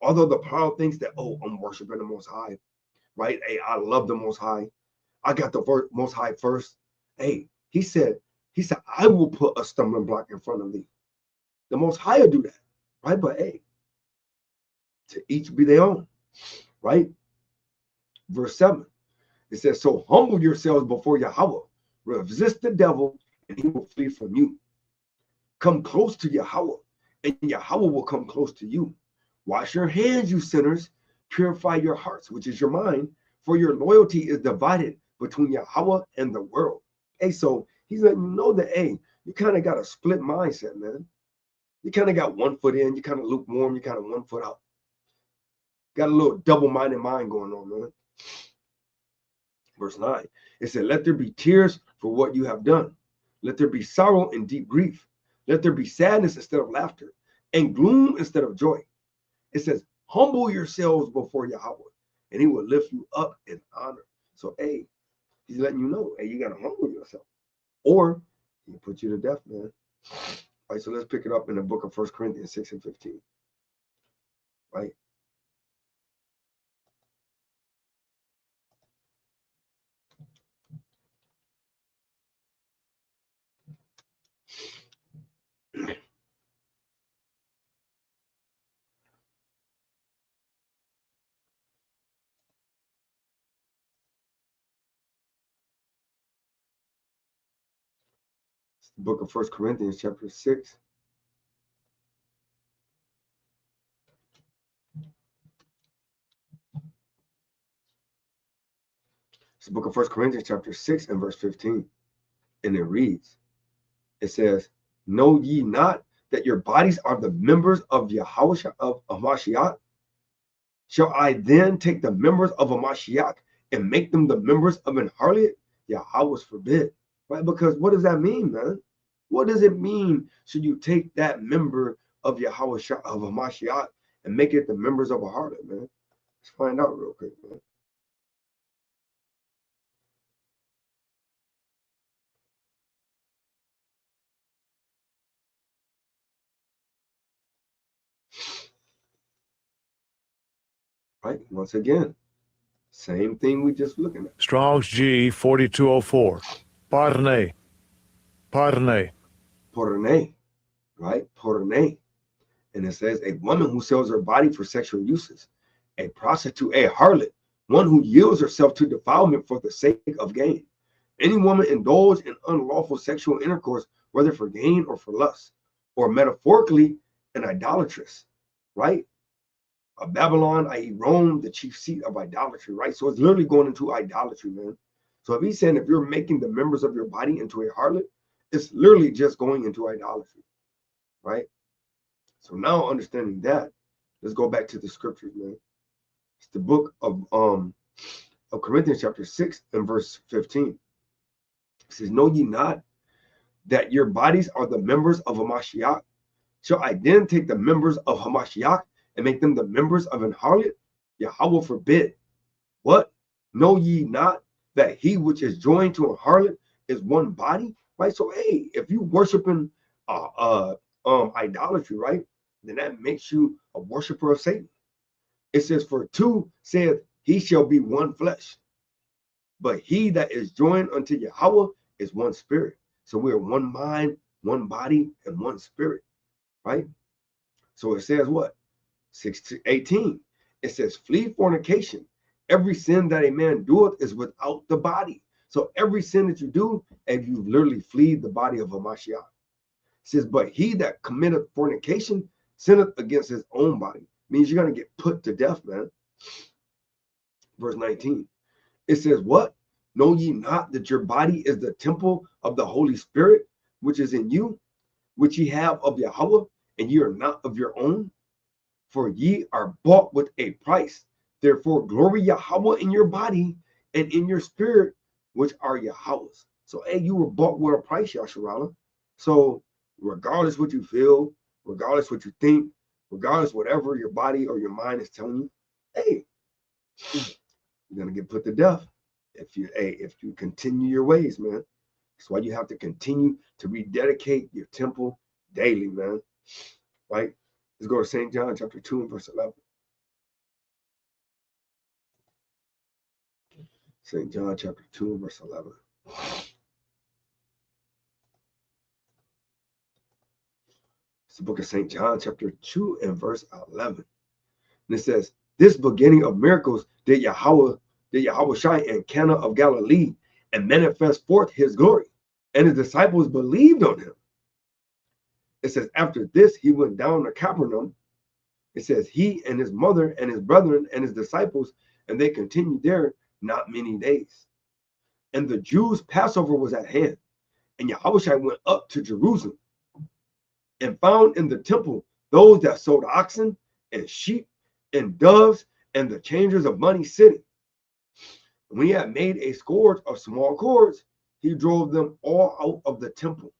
Although the proud thinks that, oh, I'm worshiping the Most High, right? Hey, I love the Most High. I got the Most High first. Hey, he said, I will put a stumbling block in front of thee. The Most High will do that, right? But hey, to each be their own, right? Verse 7, it says, so humble yourselves before Yahweh, resist the devil, and he will flee from you. Come close to Yahweh, and Yahweh will come close to you. Wash your hands, you sinners. Purify your hearts, which is your mind, for your loyalty is divided between Yahweh and the world. Hey, so he's letting you know that, hey, you kind of got a split mindset, man. You kind of got one foot in, you kind of lukewarm, you kind of 1 foot out. Got a little double-minded mind going on, man. Verse 9, it said, let there be tears for what you have done. Let there be sorrow and deep grief. Let there be sadness instead of laughter, and gloom instead of joy. It says, humble yourselves before Yahweh, and he will lift you up in honor. So, hey, he's letting you know, hey, you got to humble yourself, or he'll put you to death, man. All right, so let's pick it up in the book of 1 Corinthians 6 and 15. Right? It's the book of 1 Corinthians chapter 6. It's the book of 1 Corinthians chapter 6 and verse 15. And it reads, It says, know ye not that your bodies are the members of Yahushua of Hamashiach? Shall I then take the members of a Mashiach and make them the members of an harlot? Yahweh forbid. Right? Because what does that mean, man? What does it mean should you take that member of Yahweh of a Mashiach and make it the members of a harlot, man? Let's find out real quick, man. Right? Once again, same thing we just looking at. Strong's G 4204. Parne. Parne. Porne, right? Porne. And it says a woman who sells her body for sexual uses, a prostitute, a harlot, one who yields herself to defilement for the sake of gain. Any woman indulged in unlawful sexual intercourse, whether for gain or for lust, or metaphorically, an idolatress, right? Babylon, i.e. Rome, the chief seat of idolatry, right? So it's literally going into idolatry, man. So if he's saying if you're making the members of your body into a harlot, it's literally just going into idolatry, right? So now understanding that, let's go back to the scriptures, man. It's the book of Corinthians chapter 6 and verse 15. It says, know ye not that your bodies are the members of Hamashiach? Shall I then take the members of Hamashiach and make them the members of an harlot? Yahweh forbid. What? Know ye not that he which is joined to a harlot is one body? Right? So hey, if you worshiping idolatry, right, then that makes you a worshiper of Satan. It says, for two saith he shall be one flesh, but he that is joined unto Yahweh is one spirit. So we are one mind, one body, and one spirit, right? So it says what? 6:18. It says, flee fornication. Every sin that a man doeth is without the body. So every sin that you do, and you literally flee the body of a Mashiach. It says, but he that committeth fornication sinneth against his own body. Means you're going to get put to death, man. Verse 19. It says, what? Know ye not that your body is the temple of the Holy Spirit, which is in you, which ye have of Yahweh, and ye are not of your own? For ye are bought with a price. Therefore, glory Yahweh in your body and in your spirit, which are Yahweh's. So, hey, you were bought with a price, Yasharala. So, regardless what you feel, regardless what you think, regardless whatever your body or your mind is telling you, hey, you're gonna get put to death if you continue your ways, man. That's why you have to continue to rededicate your temple daily, man. Right? Let's go to St. John chapter 2 and verse 11. St. John chapter 2 and verse 11. It's the book of St. John chapter 2 and verse 11. And it says, this beginning of miracles did Yahweh shine in Cana of Galilee and manifest forth his glory. And his disciples believed on him. It says, after this, he went down to Capernaum. It says, he and his mother and his brethren and his disciples, and they continued there not many days. And the Jews' Passover was at hand. And Yahweh went up to Jerusalem and found in the temple those that sold oxen and sheep and doves and the changers of money sitting. When he had made a scourge of small cords, he drove them all out of the temple,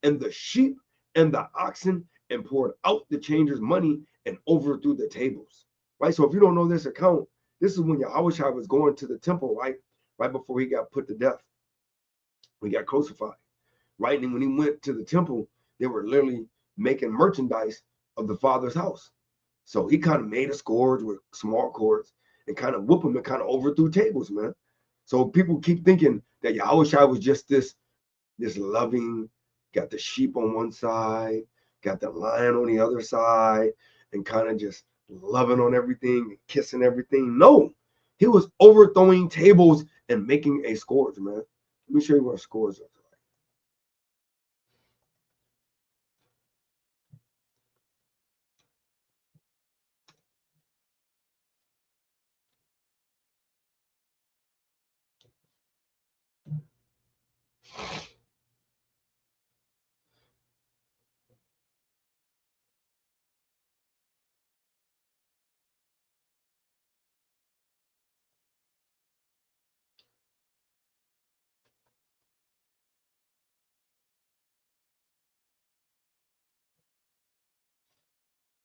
and the sheep and the oxen, and poured out the changers' money and overthrew the tables. Right? So if you don't know this account, this is when Yahweh was going to the temple, right? Right before he got put to death. When he got crucified. Right? And when he went to the temple, they were literally making merchandise of the Father's house. So he kind of made a scourge with small cords and kind of whoop them and kind of overthrew tables, man. So people keep thinking that Yahweh was just this loving, got the sheep on one side, got the lion on the other side, and kind of just loving on everything and kissing everything. No, he was overthrowing tables and making a scourge, man. Let me show you what a scourge is.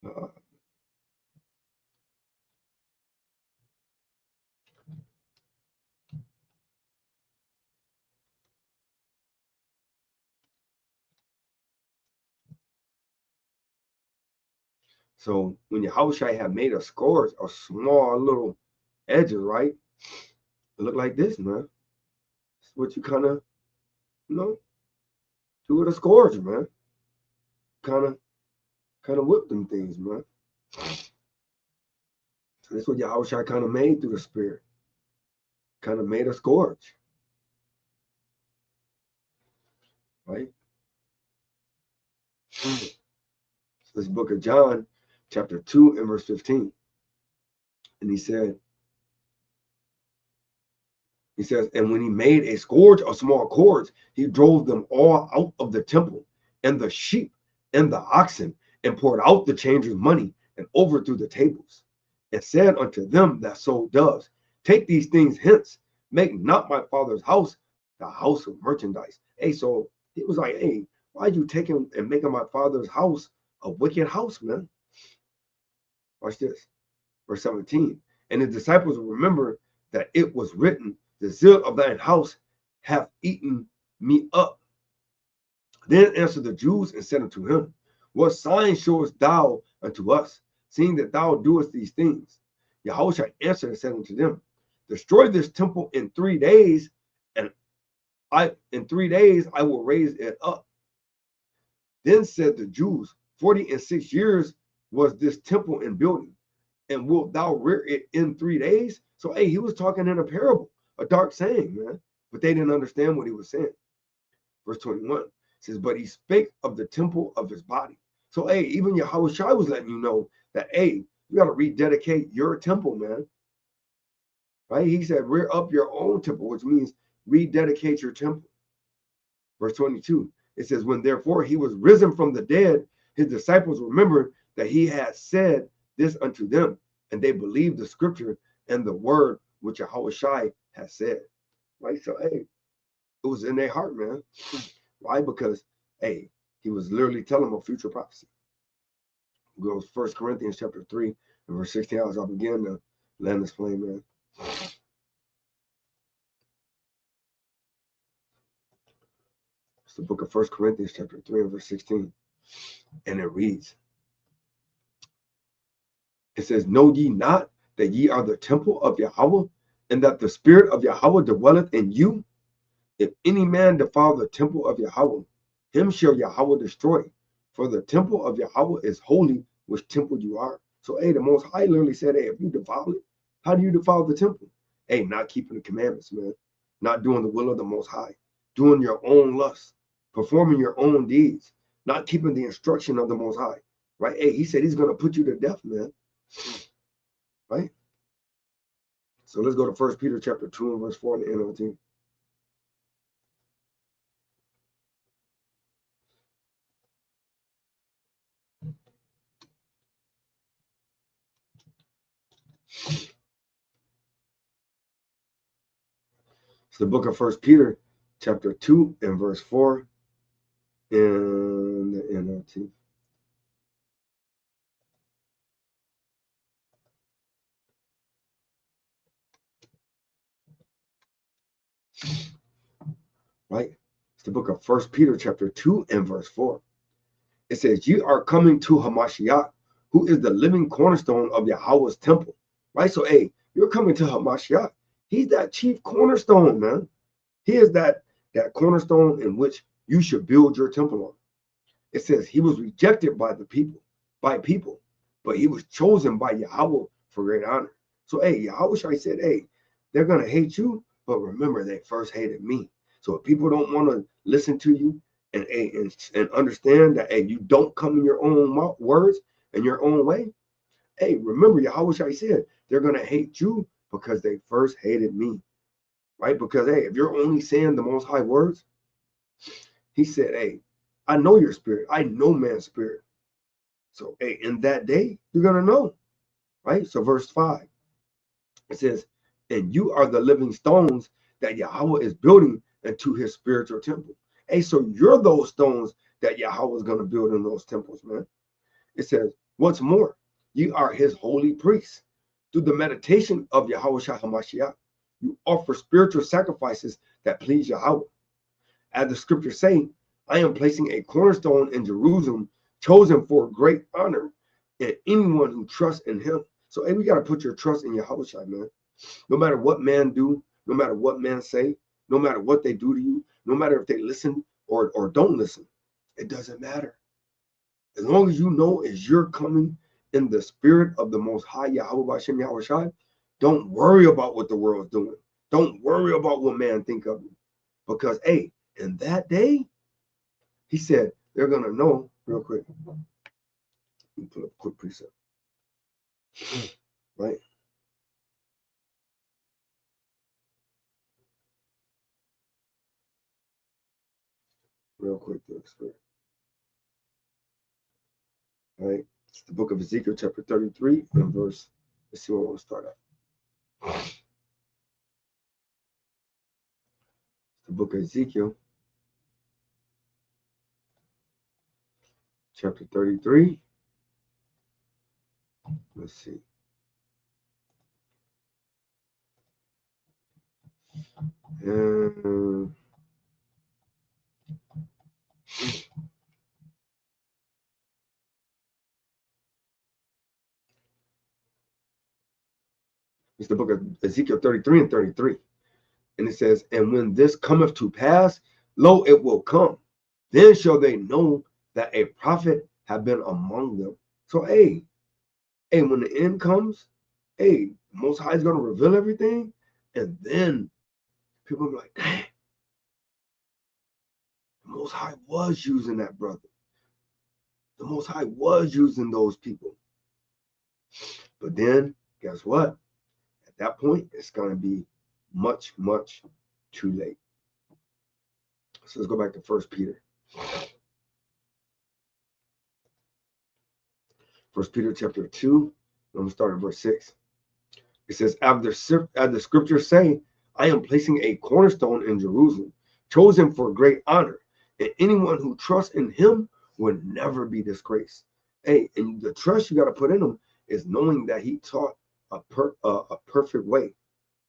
Uh, so when Yahushua had made a scourge of small little edges, right? It looked like this, man. It's what you kind of, you know, do with a scourge, man. Kind of whip them things, man. So that's what Yahushua kind of made through the Spirit. Kind of made a scourge, right? So this book of John, chapter 2 and verse 15. And he says, and when he made a scourge of small cords, he drove them all out of the temple, and the sheep and the oxen, and poured out the changers' money, and overthrew the tables, and said unto them that sold doves, take these things hence, make not my father's house the house of merchandise. Hey, so he was like, hey, why you taking and making my father's house a wicked house, man? Watch this, verse 17. And the disciples remember that it was written, the zeal of thine house hath eaten me up. Then answered the Jews and said unto him, what sign showest thou unto us, seeing that thou doest these things? Yahushua answered and said unto them, destroy this temple in 3 days, and in 3 days I will raise it up. Then said the Jews, 46 years was this temple in building, and wilt thou rear it in 3 days? So, hey, he was talking in a parable, a dark saying, man, but they didn't understand what he was saying. Verse 21 says, but he spake of the temple of his body. So, hey, even Yahushua was letting you know that, hey, you got to rededicate your temple, man. Right? He said, rear up your own temple, which means rededicate your temple. Verse 22, it says, when therefore he was risen from the dead, his disciples remembered that he had said this unto them, and they believed the scripture and the word which Yahushua had said. Right? So, hey, it was in their heart, man. Why? Because, hey, he was literally telling them a future prophecy. Go to 1 Corinthians chapter 3 and verse 16 as I begin to land this plane, man. It's the book of 1 Corinthians chapter 3 and verse 16. And it reads, it says, know ye not that ye are the temple of Yahweh, and that the spirit of Yahweh dwelleth in you? If any man defile the temple of Yahweh, him shall Yahweh destroy. For the temple of Yahweh is holy, which temple you are. So, hey, the Most High literally said, hey, if you defile it, how do you defile the temple? Hey, not keeping the commandments, man. Not doing the will of the Most High. Doing your own lusts. Performing your own deeds. Not keeping the instruction of the Most High. Right? Hey, he said he's going to put you to death, man. Right? So let's go to 1 Peter chapter 2 and verse 4 in the NLT. It's the book of 1 Peter chapter 2 and verse 4 in the NLT. Right? It's the book of 1 Peter chapter 2 and verse 4. It says, ye are coming to Hamashiach, who is the living cornerstone of Yahweh's temple. Right? So, hey, you're coming to Hamashiach. He's that chief cornerstone, man. He is that cornerstone in which you should build your temple on. It says he was rejected by people, but he was chosen by Yahweh for great honor. So, hey, Yahushua said, hey, they're going to hate you, but remember they first hated me. So if people don't want to listen to you and understand that, hey, you don't come in your own words and your own way, hey, remember Yahushua said they're going to hate you because they first hated me. Right? Because, hey, if you're only saying the Most High words, he said, hey, I know your spirit. I know man's spirit. So, hey, in that day, you're going to know. Right? So, verse 5, it says, and you are the living stones that Yahweh is building into his spiritual temple. Hey, so you're those stones that Yahweh is going to build in those temples, man. It says, What's more, ye are his holy priests. Through the meditation of Yahweh Shai HaMashiach, you offer spiritual sacrifices that please Yahweh. As the scriptures say, I am placing a cornerstone in Jerusalem, chosen for great honor, and anyone who trusts in him. So, hey, we got to put your trust in Yahweh Shai, man. No matter what man do, no matter what man say, no matter what they do to you, no matter if they listen or don't listen, it doesn't matter. As long as you know as you're coming in the spirit of the Most High Yahweh Bashem Yahweh Shai, don't worry about what the world's doing. Don't worry about what man think of you. Because, hey, in that day, he said, they're going to know real quick. Let me pull up a quick precept. Right? Real quick to explain. All right? It's the book of Ezekiel, chapter 33, and verse. Let's see where we'll start at. The book of Ezekiel, chapter 33. Let's see. It's the book of Ezekiel 33 and 33. And it says, and when this cometh to pass, lo, it will come. Then shall they know that a prophet have been among them. So, hey, when the end comes, hey, the Most High is going to reveal everything. And then people will be like, dang, the Most High was using that brother. The Most High was using those people. But then, guess what? At that point, it's going to be much, much too late. So let's go back to 1 Peter. 1 Peter chapter 2, I'm going to start at verse 6. It says, as the scriptures say, I am placing a cornerstone in Jerusalem, chosen for great honor, and anyone who trusts in him will never be disgraced. Hey, and the trust you got to put in him is knowing that he taught a perfect way,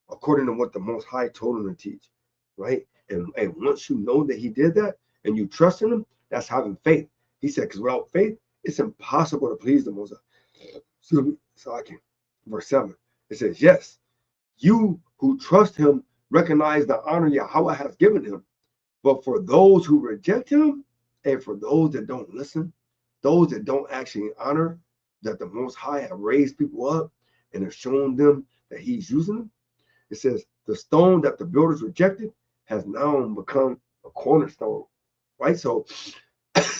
according to what the Most High told him to teach, right? And once you know that he did that and you trust in him, that's having faith. He said, because without faith, it's impossible to please the Most High. So I can. Verse 7, it says, yes, you who trust him recognize the honor Yahweh has given him. But for those who reject him, and for those that don't listen, those that don't actually honor that the Most High have raised people up and have shown them that he's using them, it says, the stone that the builders rejected has now become a cornerstone, right? So,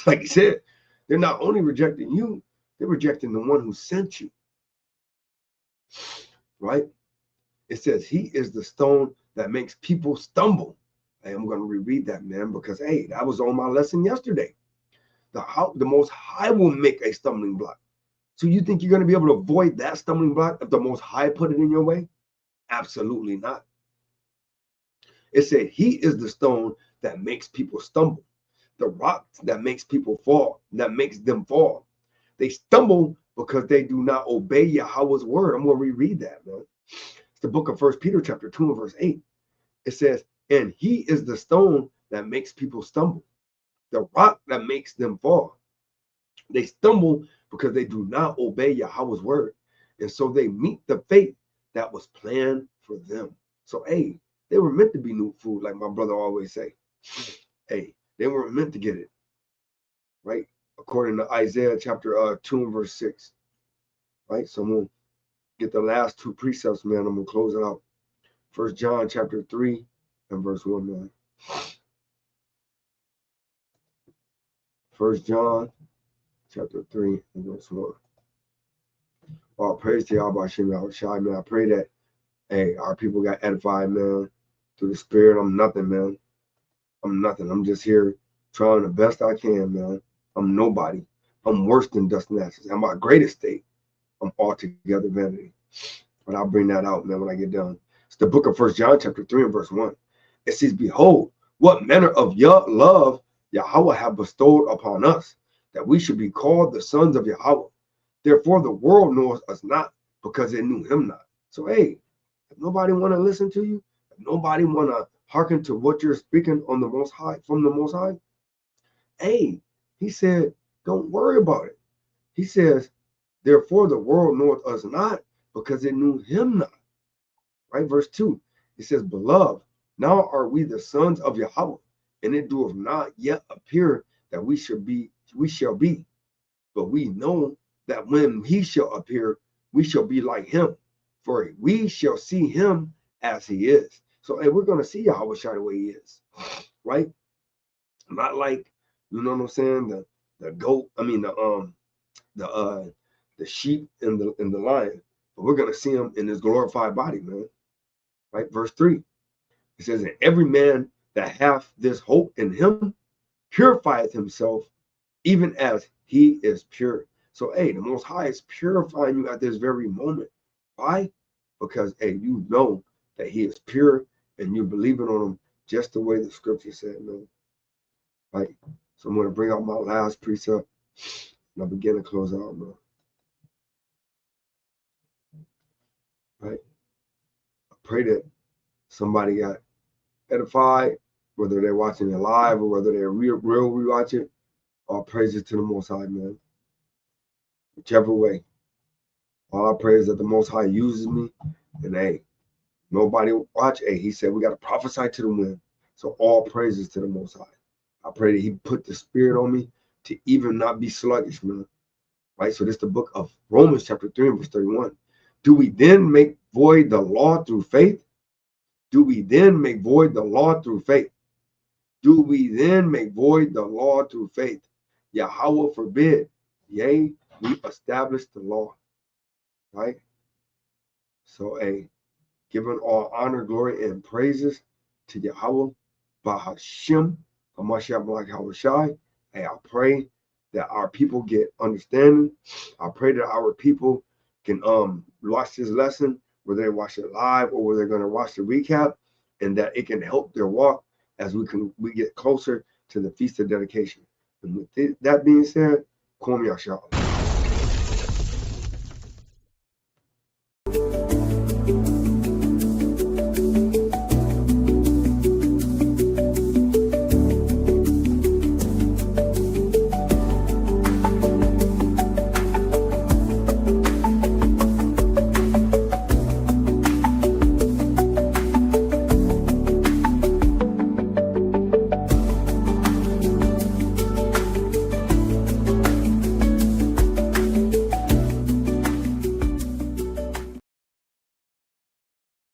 like he said, they're not only rejecting you, they're rejecting the one who sent you, right? It says, he is the stone that makes people stumble. Hey, I'm going to reread that, man, because, hey, that was on my lesson yesterday. The Most High will make a stumbling block. So you think you're going to be able to avoid that stumbling block if the Most High put it in your way? Absolutely not. It said, he is the stone that makes people stumble, the rock that makes people fall, that makes them fall. They stumble because they do not obey Yahweh's word. I'm going to reread that, man. It's the book of 1 Peter chapter 2 and verse 8. It says, and he is the stone that makes people stumble, the rock that makes them fall. They stumble because they do not obey Yahweh's word. And so they meet the fate that was planned for them. So, hey, they were meant to be new food, like my brother always say. Hey, they weren't meant to get it, right? According to Isaiah chapter 2 and verse 6, right? So I'm going to get the last two precepts, man. I'm going to close it out. 1 John chapter 3 and verse 1, man. 1 John chapter 3 and verse 1. All praise to Yahweh Shem Yahweh Shai, man. I pray that, hey, our people got edified, man, through the Spirit. I'm nothing, man. I'm nothing. I'm just here trying the best I can, man. I'm nobody. I'm worse than dust and ashes. At my greatest state, I'm altogether vanity. But I'll bring that out, man, when I get done. It's the book of 1 John chapter 3 and verse 1. It says, behold, what manner of love Yahweh have bestowed upon us, that we should be called the sons of Yahweh. Therefore, the world knows us not because it knew him not. So, hey, if nobody want to listen to you, if nobody want to hearken to what you're speaking on the Most High, from the Most High, hey, he said, don't worry about it. He says, therefore, the world knoweth us not because it knew him not. Right? Verse 2, it says, beloved, now are we the sons of Yahweh, and it doeth not yet appear that we shall be. But we know that when he shall appear, we shall be like him, for we shall see him as he is. So, and we're going to see Yahweh the way he is, right? Not like, you know what I'm saying, the goat, I mean the sheep and the lion, but we're going to see him in his glorified body, man. Right? Verse 3, it says, and every man that hath this hope in him purifieth himself, even as he is pure. So, hey, the Most High is purifying you at this very moment. Why? Because, hey, you know that he is pure and you're believing on him just the way the scripture said, man. Right? So I'm going to bring out my last precept and I'll begin to close out, man. Right? I pray that somebody got edified, whether they're watching it live or whether they're real rewatch it. All praises to the Most High, man. Whichever way. All I pray is that the Most High uses me. And hey, nobody watch. Hey, he said we got to prophesy to the wind. So all praises to the Most High. I pray that he put the spirit on me to even not be sluggish, man. Right? So this is the book of Romans chapter 3 and verse 31. Do we then make void the law through faith? Do we then make void the law through faith? Do we then make void the law through faith? Yahweh forbid. Yea, we establish the law. Right? So, hey, giving all honor, glory, and praises to Yahweh, Bahashem, Hamashiach Malak Hawashai. Hey, I pray that our people get understanding. I pray that our people can watch this lesson, whether they watch it live or whether they're going to watch the recap, and that it can help their walk as we get closer to the Feast of Dedication. And with that being said, Kwam Yasha.